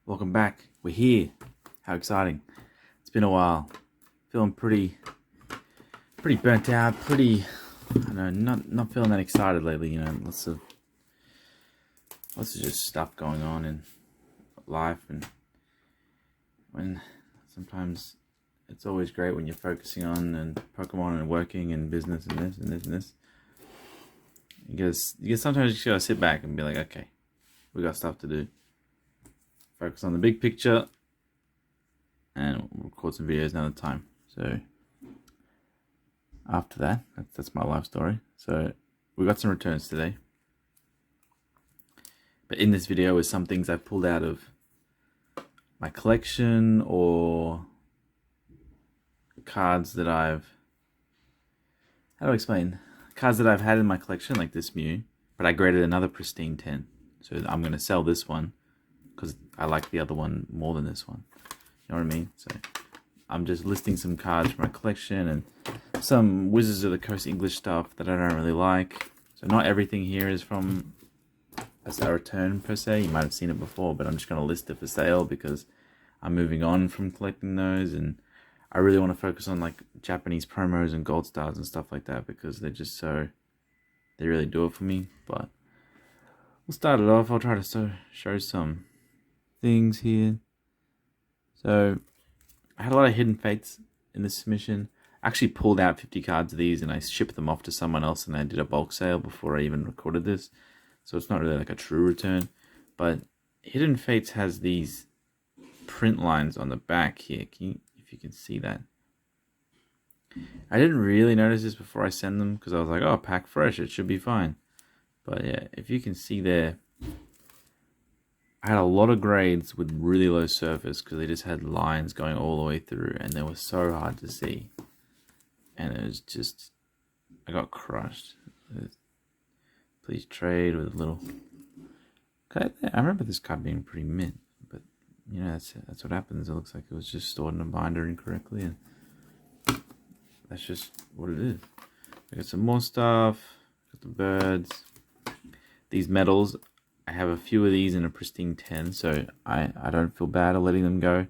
Welcome back. We're here. How exciting. It's been a while. Feeling pretty burnt out, I don't know, not feeling that excited lately, lots of just stuff going on in life, and when sometimes it's always great when you're focusing on and Pokemon and working and business and this and this and this. You sometimes you just gotta sit back and be like, okay, we got stuff to do. Focus on the big picture and we'll record some videos another time. So after that, that's my life story. So we got some returns today. But in this video is some things I've pulled out of my collection or cards that how do I explain? Cards that I've had in my collection, like this Mew, but I graded another pristine 10. So I'm going to sell this one because I like the other one more than this one. You know what I mean? So I'm just listing some cards from my collection and some Wizards of the Coast English stuff that I don't really like. So not everything here is from a return per se. You might have seen it before, but I'm just going to list it for sale because I'm moving on from collecting those, and I really want to focus on like Japanese promos and gold stars and stuff like that because they really do it for me. But we'll start it off. I'll try to show some things here. So I had a lot of hidden fates in this submission. I actually pulled out 50 cards of these and I shipped them off to someone else, and I did a bulk sale before I even recorded this. So it's not really like a true return, but Hidden Fates has these print lines on the back here. If you can see that. I didn't really notice this before I send them because I was like, oh, pack fresh, it should be fine. But yeah, if you can see there, I had a lot of grades with really low surface because they just had lines going all the way through and they were so hard to see. And it was just, I got crushed. Please trade with a little. Okay, I remember this card being pretty mint, but you know that's what happens. It looks like it was just stored in a binder incorrectly, and that's just what it is. I got some more stuff. Got the birds. These medals. I have a few of these in a pristine 10, so I don't feel bad at letting them go.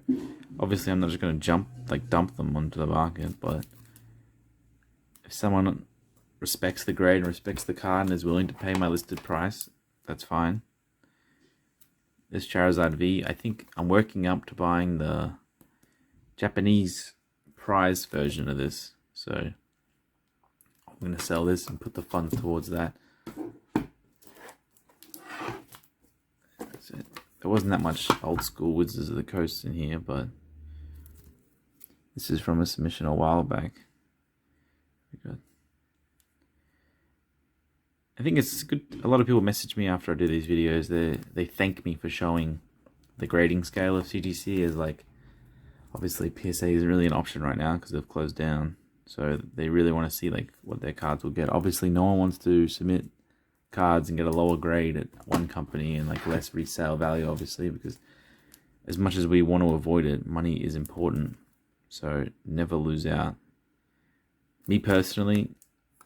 Obviously, I'm not just gonna dump them onto the market, but if someone respects the grade and respects the card and is willing to pay my listed price, that's fine. This Charizard V, I think I'm working up to buying the Japanese prize version of this. So I'm going to sell this and put the funds towards that. So there wasn't that much old school Wizards of the Coast in here, but this is from a submission a while back. Good. I think it's good. A lot of people message me after I do these videos. They thank me for showing the grading scale of CGC. As like, obviously PSA isn't really an option right now because they've closed down. So they really want to see like what their cards will get. Obviously, no one wants to submit cards and get a lower grade at one company and like less resale value. Obviously, because as much as we want to avoid it, money is important. So never lose out. Me personally,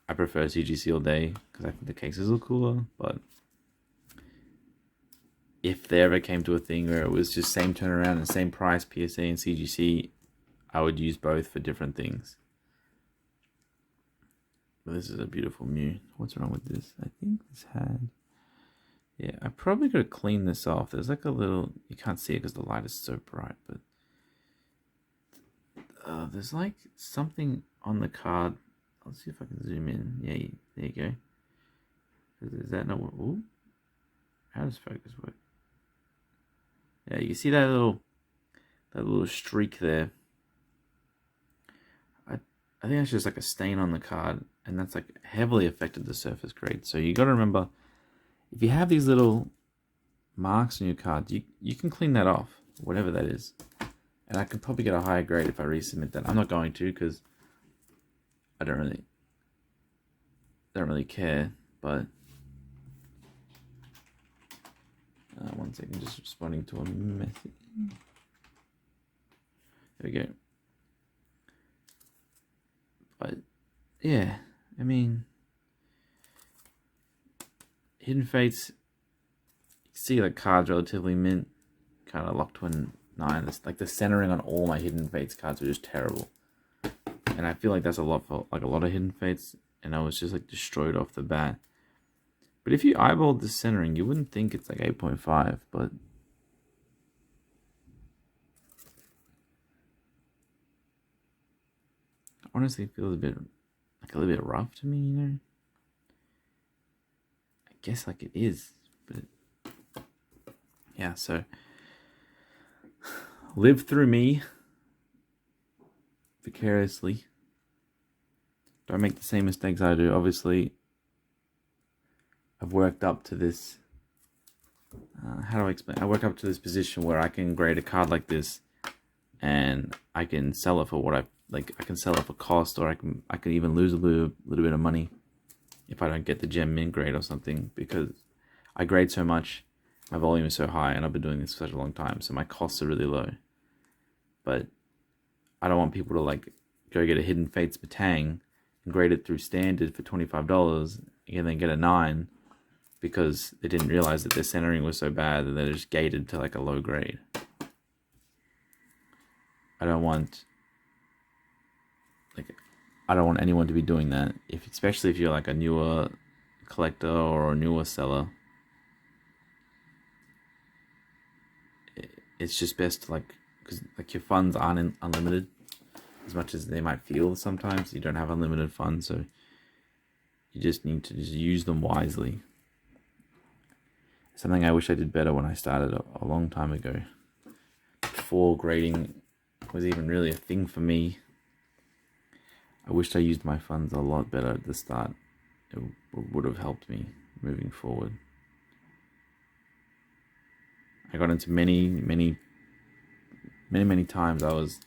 I prefer CGC all day because I think the cases look cooler, but if there ever came to a thing where it was just same turnaround and same price, PSA and CGC, I would use both for different things. But this is a beautiful Mew. What's wrong with this? I think this had... Yeah, I probably got to clean this off. There's like a little... You can't see it because the light is so bright, but... there's like something on the card. Let's see if I can zoom in. Yeah, there you go. Is that not what? Ooh, how does focus work? Yeah, you see that little streak there. I think that's just like a stain on the card, and that's like heavily affected the surface grade. So you got to remember, if you have these little marks on your cards, you can clean that off, whatever that is, and I can probably get a higher grade if I resubmit that. I'm not going to because I don't really care, but one second, just responding to a message. There we go. But yeah, I mean, Hidden Fates, you see like cards relatively mint. kind of locked to a 9. This, like the centering on all my Hidden Fates cards were just terrible. And I feel like that's a lot for like a lot of Hidden Fates, and I was just like destroyed off the bat. But if you eyeballed the centering, you wouldn't think it's like 8.5, but honestly, it feels a little bit rough to me, you know? I guess like it is, but yeah, so live through me vicariously. Don't make the same mistakes I do. Obviously, I've worked up to this. How do I explain? I work up to this position where I can grade a card like this, and I can sell it for what I like. I can sell it for cost, or I can even lose a little bit of money if I don't get the gem mint grade or something, because I grade so much, my volume is so high, and I've been doing this for such a long time, so my costs are really low. But I don't want people to like go get a Hidden Fates Batang and grade it through standard for $25 and then get a 9 because they didn't realize that their centering was so bad that they're just gated to like a low grade. I don't want anyone to be doing that, especially if you're like a newer collector or a newer seller. It's just best to because like your funds aren't unlimited as much as they might feel sometimes. You don't have unlimited funds, so you just need to use them wisely. Something I wish I did better when I started a long time ago, before grading was even really a thing for me. I wished I used my funds a lot better at the start. It would have helped me moving forward. I got into many times I was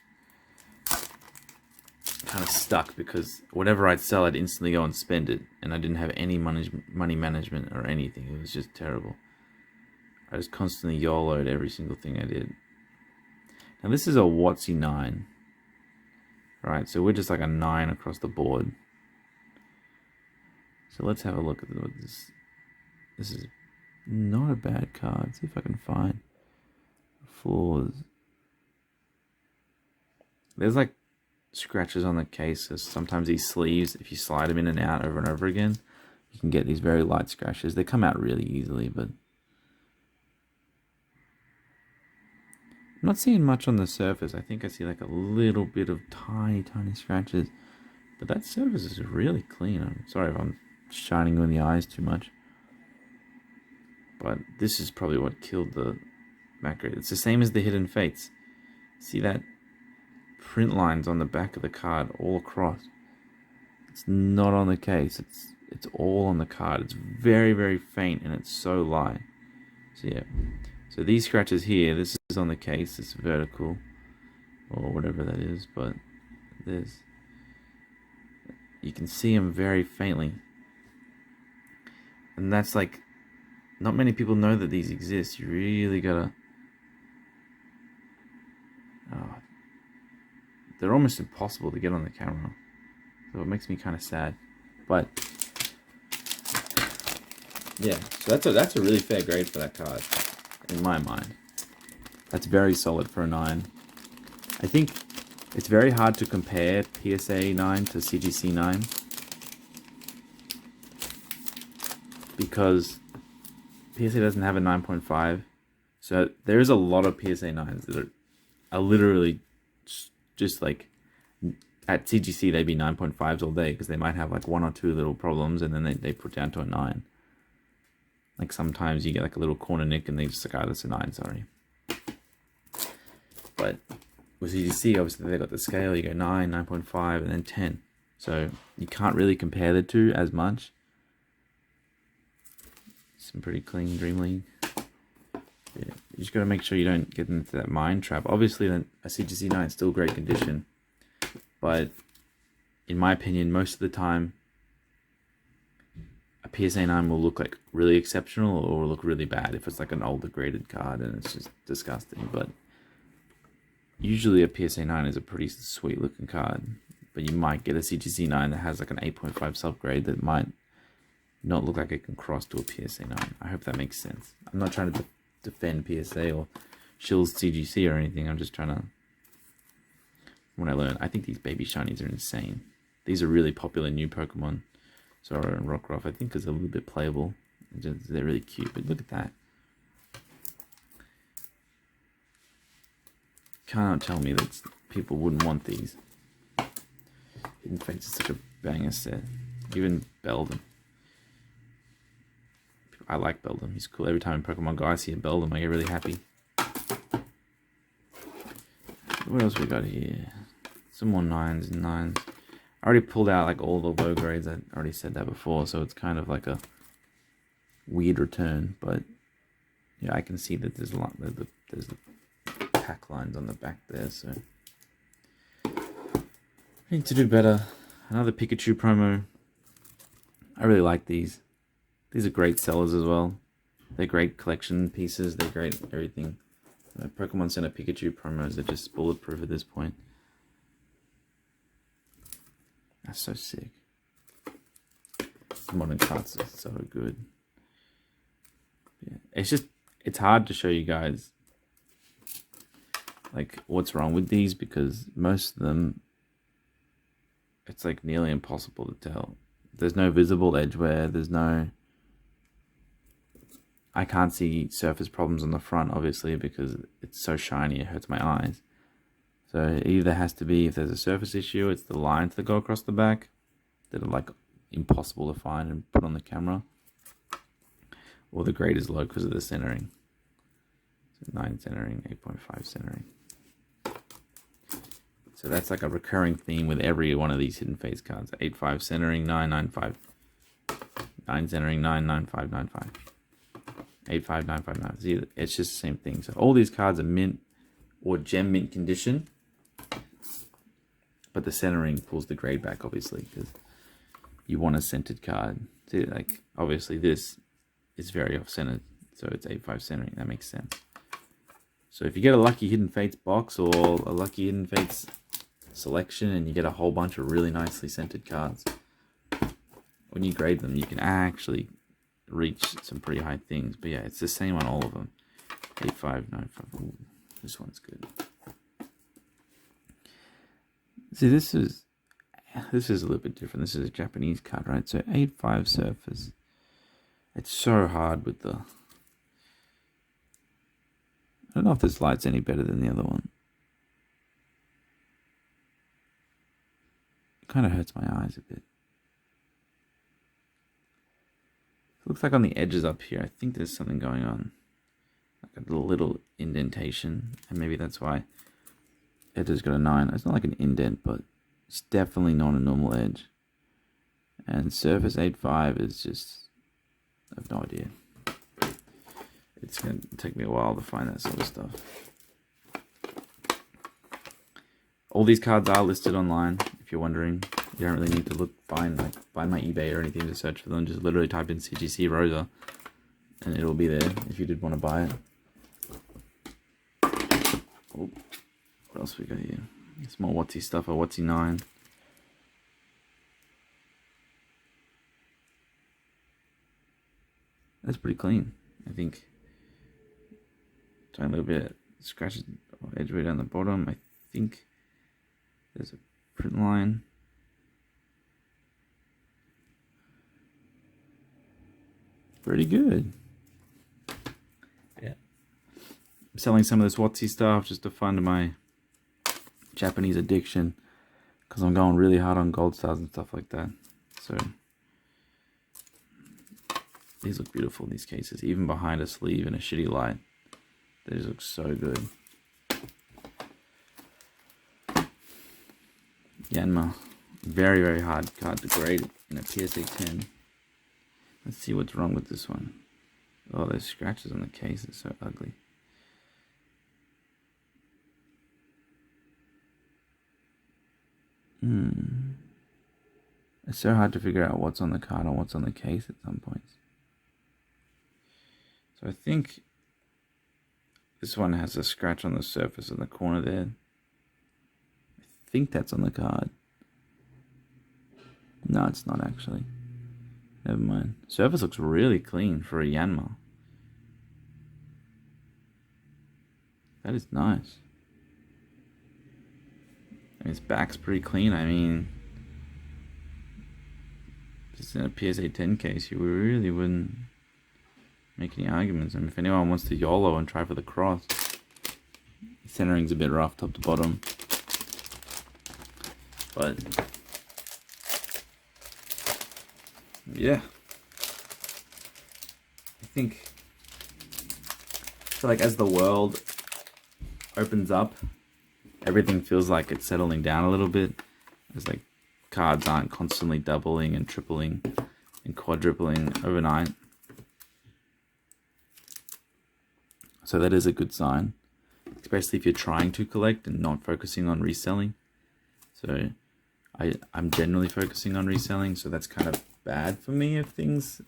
kind of stuck because whatever I'd sell, I'd instantly go and spend it, and I didn't have any money management or anything. It was just terrible. I just constantly YOLO'd every single thing I did. Now this is a WotC 9. Right, so we're just like a 9 across the board. So let's have a look at what this. This is not a bad card. Let's see if I can find flaws. There's like scratches on the case. So sometimes these sleeves, if you slide them in and out over and over again, you can get these very light scratches. They come out really easily, but I'm not seeing much on the surface. I think I see like a little bit of tiny scratches, but that surface is really clean. I'm sorry if I'm shining you in the eyes too much, but this is probably what killed the back grade. It's the same as the Hidden Fates. See that print lines on the back of the card all across? It's not on the case. It's all on the card. It's very faint, and it's so light. So yeah. So these scratches here, this is on the case, it's vertical, or whatever that is, but you can see them very faintly. And that's like, not many people know that these exist. You really gotta, they're almost impossible to get on the camera. So it makes me kind of sad. But yeah, so that's a really fair grade for that card. In my mind, that's very solid for a 9. I think it's very hard to compare PSA 9 to CGC 9 because PSA doesn't have a 9.5, so there's a lot of PSA 9s that are literally just like, at CGC they'd be 9.5s all day because they might have like 1 or 2 little problems, and then they put down to a 9. Like sometimes you get like a little corner nick and they just like, oh, that's a 9, sorry. But with CGC, obviously they got the scale, you go 9, 9.5, and then 10. So you can't really compare the two as much. Some pretty clean Dream League. Yeah, you just got to make sure you don't get into that mind trap. Obviously a CGC 9 is still great condition, but in my opinion, most of the time, a PSA 9 will look like really exceptional or look really bad if it's like an older graded card and it's just disgusting. But usually a PSA 9 is a pretty sweet looking card, but you might get a CGC 9 that has like an 8.5 subgrade that might not look like it can cross to a PSA 9. I hope that makes sense. I'm not trying to defend PSA or shills CGC or anything. I'm just trying to, when I learn, I think these baby shinies are insane. These are really popular new Pokemon. Zoro and Rockruff, I think, is a little bit playable. They're really cute, but look at that. Can't tell me that people wouldn't want these. Hidden Fates is such a banger set. Even Beldum. I like Beldum. He's cool. Every time in Pokemon Go I see a Beldum, I get really happy. What else we got here? Some more 9s and 9s. I already pulled out like all the low grades. I already said that before, so it's kind of like a weird return. But yeah, I can see that there's a lot. There's the pack lines on the back there, so I need to do better. Another Pikachu promo. I really like these. These are great sellers as well. They're great collection pieces. They're great everything. Pokemon Center Pikachu promos are just bulletproof at this point. That's so sick. Modern cards are so good. Yeah, it's hard to show you guys like what's wrong with these, because most of them, it's like nearly impossible to tell. There's no visible edge wear. There's no, I can't see surface problems on the front, obviously, because it's so shiny it hurts my eyes. So it either has to be, if there's a surface issue, it's the lines that go across the back that are like impossible to find and put on the camera, or the grade is low because of the centering. So 9 centering, 8.5 centering. So that's like a recurring theme with every one of these Hidden Fates cards. 8.5 centering, 9.95. 9 centering, 9.95, 9.5. 8.5, 9.5, 9. See, it's just the same thing. So all these cards are mint or gem mint condition, but the centering pulls the grade back, obviously, because you want a centered card. See, like, obviously this is very off-centered, so it's 8.5 centering. That makes sense. So if you get a lucky Hidden Fates box or a lucky Hidden Fates selection and you get a whole bunch of really nicely centered cards, when you grade them, you can actually reach some pretty high things. But yeah, it's the same on all of them. 8.5, 9.5. Ooh, this one's good. See, this is a little bit different. This is a Japanese card, right? So 8.5 surface. It's so hard with the, I don't know if this light's any better than the other one. It kind of hurts my eyes a bit. It looks like on the edges up here, I think there's something going on. Like a little indentation, and maybe that's why edge has got a 9. It's not like an indent, but it's definitely not a normal edge. And surface 8.5 is just, I have no idea. It's going to take me a while to find that sort of stuff. All these cards are listed online, if you're wondering. You don't really need to find my eBay or anything to search for them. Just literally type in CGC Rosa, and it'll be there if you did want to buy it. Oh, what else we got here? Some more Watsy stuff, a Watsy 9. That's pretty clean, I think. Trying a little bit of scratches or edge way down the bottom. I think there's a print line. Pretty good. Yeah. I'm selling some of this Watsy stuff just to fund my Japanese addiction, because I'm going really hard on gold stars and stuff like that. So these look beautiful, these cases, even behind a sleeve in a shitty light. They just look so good. Yanma, very, very hard card to grade in a PSA 10. Let's see what's wrong with this one. Oh, there's scratches on the case. It's so ugly. It's so hard to figure out what's on the card and what's on the case at some points. So I think this one has a scratch on the surface in the corner there. I think that's on the card. No, it's not actually. Never mind. Surface looks really clean for a Yanma. That is nice. I mean, its back's pretty clean. I mean, just in a PSA 10 case, you really wouldn't make any arguments. I mean, if anyone wants to YOLO and try for the cross, the centering's a bit rough top to bottom. But yeah, I feel like as the world opens up, everything feels like it's settling down a little bit. It's like cards aren't constantly doubling and tripling and quadrupling overnight. So that is a good sign, especially if you're trying to collect and not focusing on reselling. So I'm generally focusing on reselling, so that's kind of bad for me if things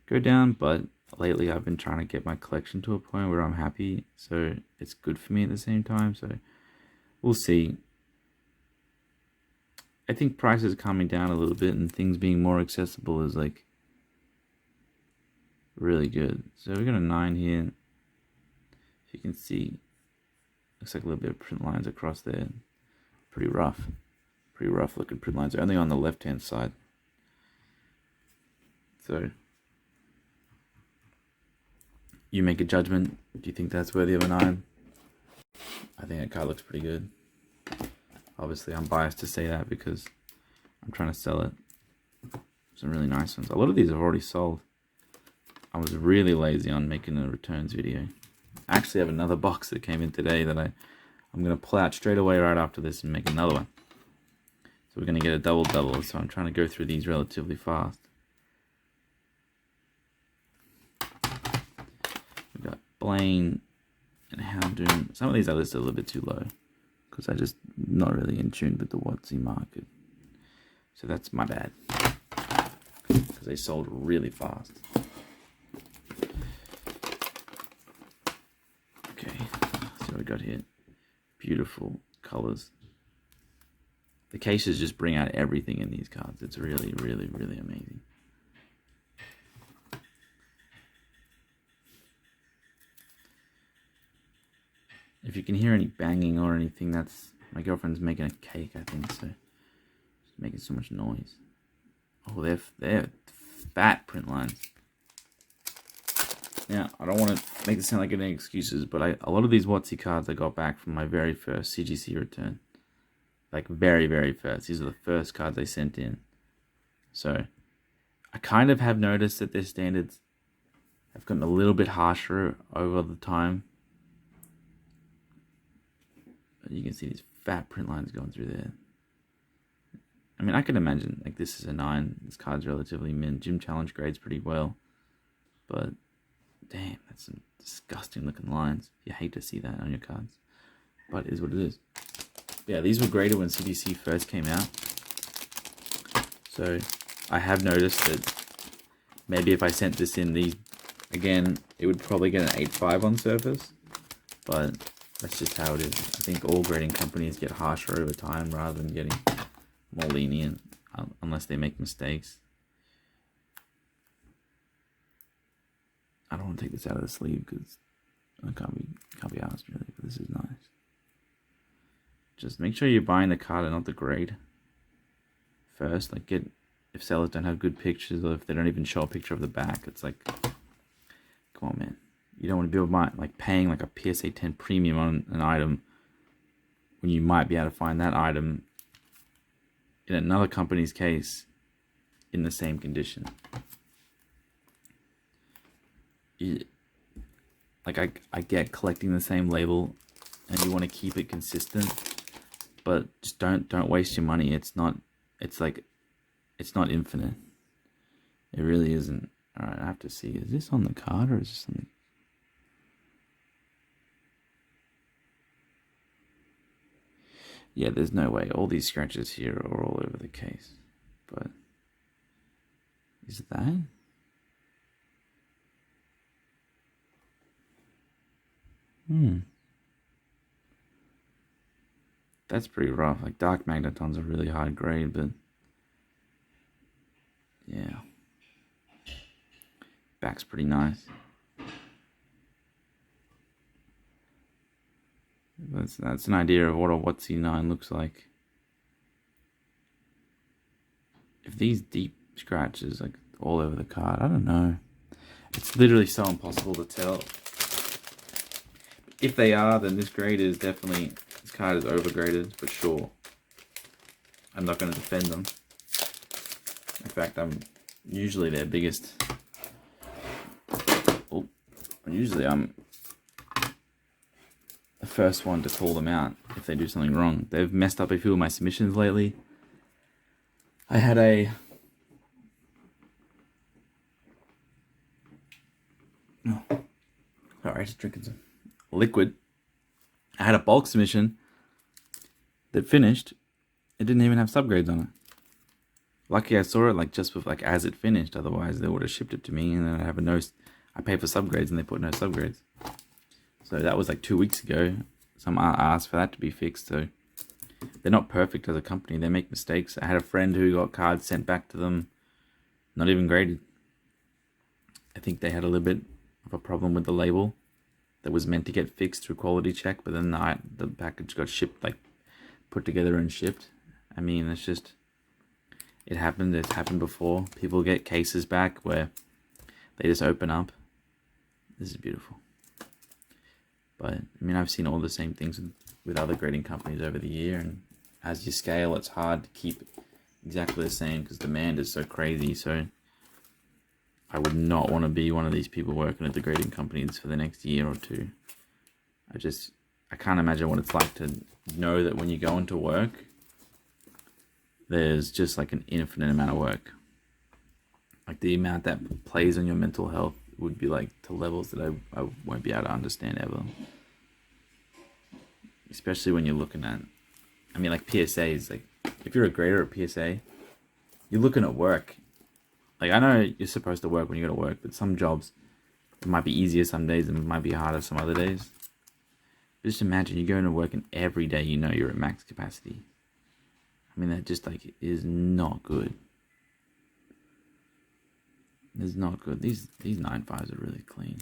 go down, but lately I've been trying to get my collection to a point where I'm happy, so it's good for me at the same time. So we'll see. I think prices are coming down a little bit and things being more accessible is like really good. So we got a 9 here. If you can see, looks like a little bit of print lines across there. Pretty rough looking print lines, only on the left hand side. So you make a judgment. Do you think that's worthy of a 9? I think that card looks pretty good. Obviously I'm biased to say that because I'm trying to sell it. Some really nice ones. A lot of these have already sold. I was really lazy on making a returns video. I actually have another box that came in today that I'm going to pull out straight away right after this and make another one. So we're going to get a double, so I'm trying to go through these relatively fast. We've got Blaine and Houndoom. Some of these I listed a little bit too low because I just not really in tune with the WotC market. So that's my bad, because they sold really fast. Okay, so what we got here. Beautiful colors. The cases just bring out everything in these cards. It's really, really, really amazing. If you can hear any banging or anything, that's my girlfriend's making a cake, I think, so she's making so much noise. Oh, they're fat print lines. Now, I don't want to make this sound like any excuses, but a lot of these WotC cards I got back from my very first CGC return. Like, very, very first. These are the first cards I sent in. So, I kind of have noticed that their standards have gotten a little bit harsher over the time. You can see these fat print lines going through there. I mean, I can imagine, like, this is a 9. This card's relatively mint. Gym Challenge grades pretty well. But, damn, that's some disgusting looking lines. You hate to see that on your cards. But it is what it is. Yeah, these were graded when CGC first came out. So, I have noticed that maybe if I sent this in these, again, it would probably get an 8.5 on surface. But that's just how it is. I think all grading companies get harsher over time rather than getting more lenient, unless they make mistakes. I don't want to take this out of the sleeve because I can't be asked really, but this is nice. Just make sure you're buying the card and not the grade first. Like, if sellers don't have good pictures or if they don't even show a picture of the back, it's like, come on, man. You don't want to be able to buy, like, paying like a PSA 10 premium on an item when you might be able to find that item in another company's case in the same condition. Like, I get collecting the same label and you want to keep it consistent, but just don't waste your money. It's not infinite. It really isn't. All right, I have to see. Is this on the card or is this on the... Yeah, there's no way. All these scratches here are all over the case. But is that? That's pretty rough. Like, Dark Magneton's a really high grade, but yeah. Back's pretty nice. That's an idea of what a WotC 9 looks like. If these deep scratches like all over the card, I don't know. It's literally so impossible to tell. If they are, then this grade is definitely, this card is overgraded for sure. I'm not going to defend them. In fact, I'm usually their biggest. Oh, usually I'm the first one to call them out if they do something wrong. They've messed up a few of my submissions lately. I had a sorry, just drinking some liquid. I had a bulk submission that finished. It didn't even have subgrades on it. Lucky I saw it like just with, like as it finished. Otherwise, they would have shipped it to me, and then I'd have a no. I pay for subgrades, and they put no subgrades. So that was like 2 weeks ago. Some asked for that to be fixed. So they're not perfect as a company. They make mistakes. I had a friend who got cards sent back to them, not even graded. I think they had a little bit of a problem with the label that was meant to get fixed through quality check, but then the package got shipped, like put together and shipped. I mean, it's just, it happened. It's happened before. People get cases back where they just open up. This is beautiful. But I mean, I've seen all the same things with other grading companies over the year, and as you scale, it's hard to keep exactly the same because demand is so crazy. So I would not want to be one of these people working at the grading companies for the next year or two. I can't imagine what it's like to know that when you go into work, there's just like an infinite amount of work. Like the amount that plays on your mental health would be like to levels that I won't be able to understand ever. Especially when you're looking at, I mean, like PSAs, like if you're a grader at PSA, you're looking at work. Like I know you're supposed to work when you go to work, but some jobs, it might be easier some days and it might be harder some other days. But just imagine you go into work and every day you know you're at max capacity. I mean, that just like is not good. It's not good. These 9.5s are really clean.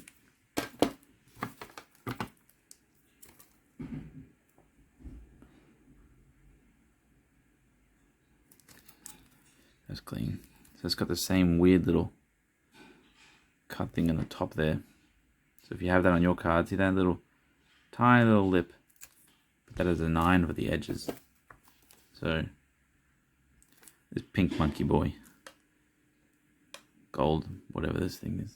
That's clean. So it's got the same weird little cut thing in the top there. So if you have that on your card, see that little tiny little lip? Put that as a 9 for the edges. So this pink monkey boy. Gold, whatever this thing is.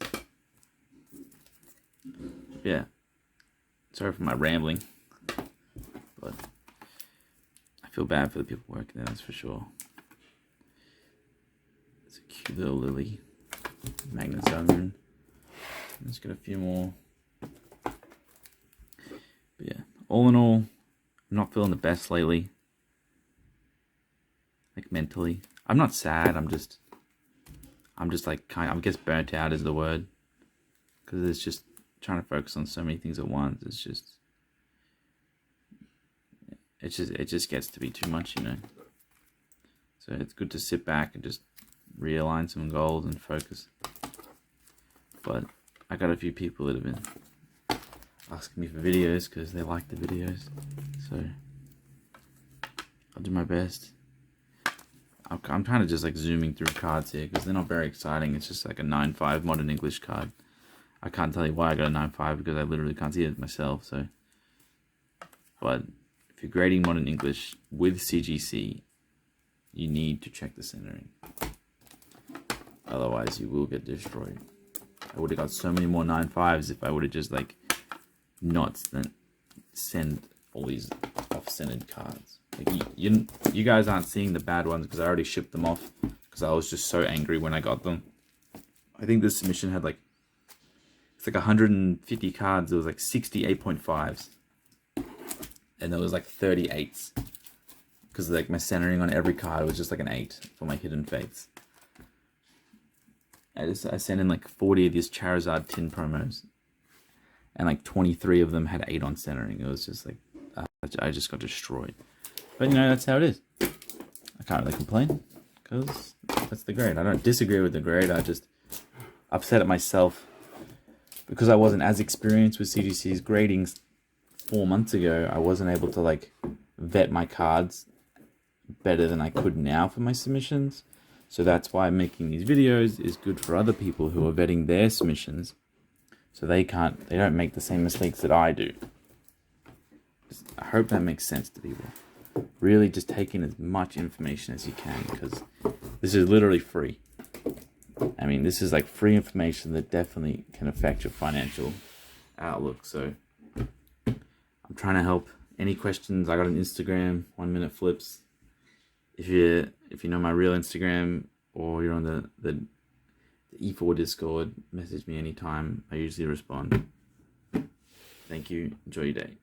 Yeah. Sorry for my rambling. But I feel bad for the people working there, that's for sure. It's a cute little lily. Magnet zone. Let's get a few more. But yeah, all in all, I'm not feeling the best lately. Like mentally. I'm not sad, I'm just like I guess burnt out is the word. Because it's just trying to focus on so many things at once. It just gets to be too much, you know. So it's good to sit back and just realign some goals and focus. But I got a few people that have been asking me for videos because they like the videos. So I'll do my best. I'm kind of just like zooming through cards here because they're not very exciting. It's just like a 9.5 modern English card. I can't tell you why I got a 9.5 because I literally can't see it myself. So, but if you're grading modern English with CGC, you need to check the centering. Otherwise, you will get destroyed. I would have got so many more 9.5s if I would have just like not send all these off-centered cards. Like you guys aren't seeing the bad ones because I already shipped them off because I was just so angry when I got them. I think this submission had like, it's like 150 cards. There was like 68.5s. And there was like 38s. Because like my centering on every card was just like an 8 for my hidden fates. I sent in like 40 of these Charizard tin promos. And like 23 of them had 8 on centering. It was just like, I just got destroyed. But you know, that's how it is. I can't really complain. Because that's the grade. I don't disagree with the grade. I just upset at myself. Because I wasn't as experienced with CGC's gradings 4 months ago, I wasn't able to like vet my cards better than I could now for my submissions. So that's why making these videos is good for other people who are vetting their submissions, so they don't make the same mistakes that I do. I hope that makes sense to people. Really just take in as much information as you can, because this is literally free. I mean, this is like free information that definitely can affect your financial outlook. So I'm trying to help. Any questions? I got an Instagram, 1 Minute Flips. If you know my real Instagram, or you're on the E4 Discord, message me anytime. I usually respond. Thank you. Enjoy your day.